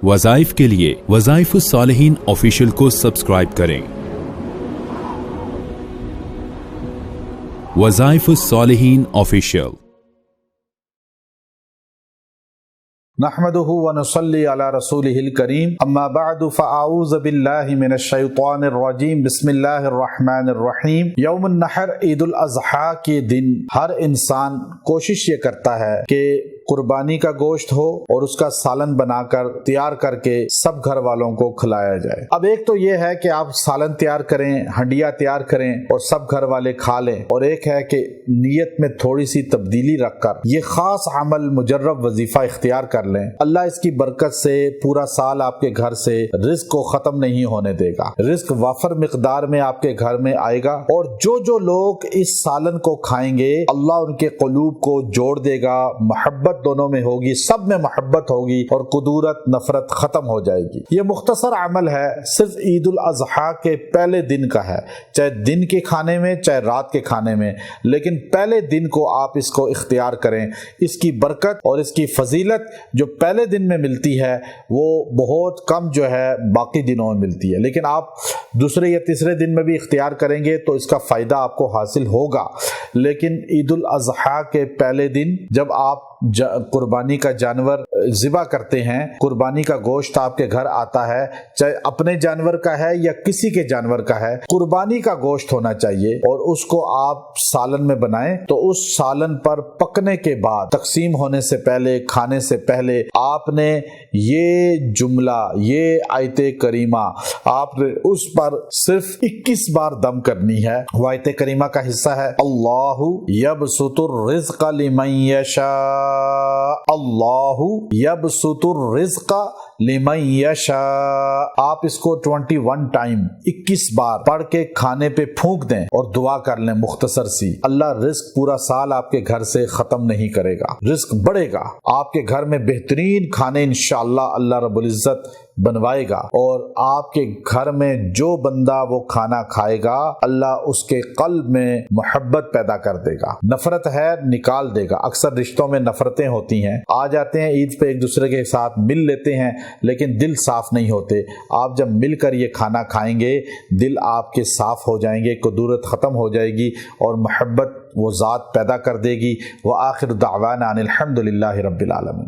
وظائف کے لیے وظائف الصالحین آفیشیل کو سبسکرائب کریں۔ وظائف الصالحین آفیشیل۔ نحمده ونصلي على رسوله الكريم اما بعد فاعوذ بالله من الشیطان الرجیم بسم اللہ الرحمن الرحیم۔ یوم النحر عید الاضحیٰ کے دن ہر انسان کوشش یہ کرتا ہے کہ قربانی کا گوشت ہو اور اس کا سالن بنا کر تیار کر کے سب گھر والوں کو کھلایا جائے۔ اب ایک تو یہ ہے کہ آپ سالن تیار کریں، ہنڈیا تیار کریں اور سب گھر والے کھا لیں، اور ایک ہے کہ نیت میں تھوڑی سی تبدیلی رکھ کر یہ خاص عمل مجرب وظیفہ اختیار کر لیں۔ اللہ اس کی برکت سے پورا سال آپ کے گھر سے رزق کو ختم نہیں ہونے دے گا، رزق وافر مقدار میں آپ کے گھر میں آئے گا، اور جو لوگ اس سالن کو کھائیں گے اللہ ان کے قلوب کو جوڑ دے گا، محبت دونوں میں ہوگی، سب میں محبت ہوگی اور قدورت نفرت ختم ہو جائے گی۔ یہ مختصر عمل ہے، صرف عید الاضحیٰ کے پہلے دن کا ہے، چاہے دن کے کھانے میں چاہے رات کے کھانے میں، لیکن پہلے دن کو آپ اس کو اختیار کریں۔ اس کی برکت اور اس کی فضیلت جو پہلے دن میں ملتی ہے وہ بہت کم جو ہے باقی دنوں میں ملتی ہے، لیکن آپ دوسرے یا تیسرے دن میں بھی اختیار کریں گے تو اس کا فائدہ آپ کو حاصل ہوگا۔ لیکن عید الاضحیٰ کے پہلے دن جب آپ قربانی کا جانور ذبح کرتے ہیں، قربانی کا گوشت آپ کے گھر آتا ہے، چاہے اپنے جانور کا ہے یا کسی کے جانور کا ہے، قربانی کا گوشت ہونا چاہیے، اور اس کو آپ سالن میں بنائیں تو اس سالن پر پکنے کے بعد تقسیم ہونے سے پہلے، کھانے سے پہلے آپ نے یہ جملہ، یہ آیت کریمہ آپ نے اس پر صرف 21 بار دم کرنی ہے۔ وہ آیت کریمہ کا حصہ ہے اللہ یبسط الرزق لمن یشاء، اللہ یبسط الرزق لمن یشاء۔ آپ اس کو 21 ٹائم 21 بار پڑھ کے کھانے پہ پھونک دیں اور دعا کر لیں مختصر سی۔ اللہ رزق پورا سال آپ کے گھر سے ختم نہیں کرے گا، رزق بڑھے گا، آپ کے گھر میں بہترین کھانے انشاءاللہ اللہ رب العزت بنوائے گا، اور آپ کے گھر میں جو بندہ وہ کھانا کھائے گا اللہ اس کے قلب میں محبت پیدا کر دے گا، نفرت ہے نکال دے گا۔ اکثر رشتوں میں نفرتیں ہوتی ہیں، آ جاتے ہیں عید پہ ایک دوسرے کے ساتھ مل لیتے ہیں لیکن دل صاف نہیں ہوتے۔ آپ جب مل کر یہ کھانا کھائیں گے دل آپ کے صاف ہو جائیں گے، کدورت ختم ہو جائے گی اور محبت وہ ذات پیدا کر دے گی۔ وآخر دعوانا ان الحمد للہ رب العالمین۔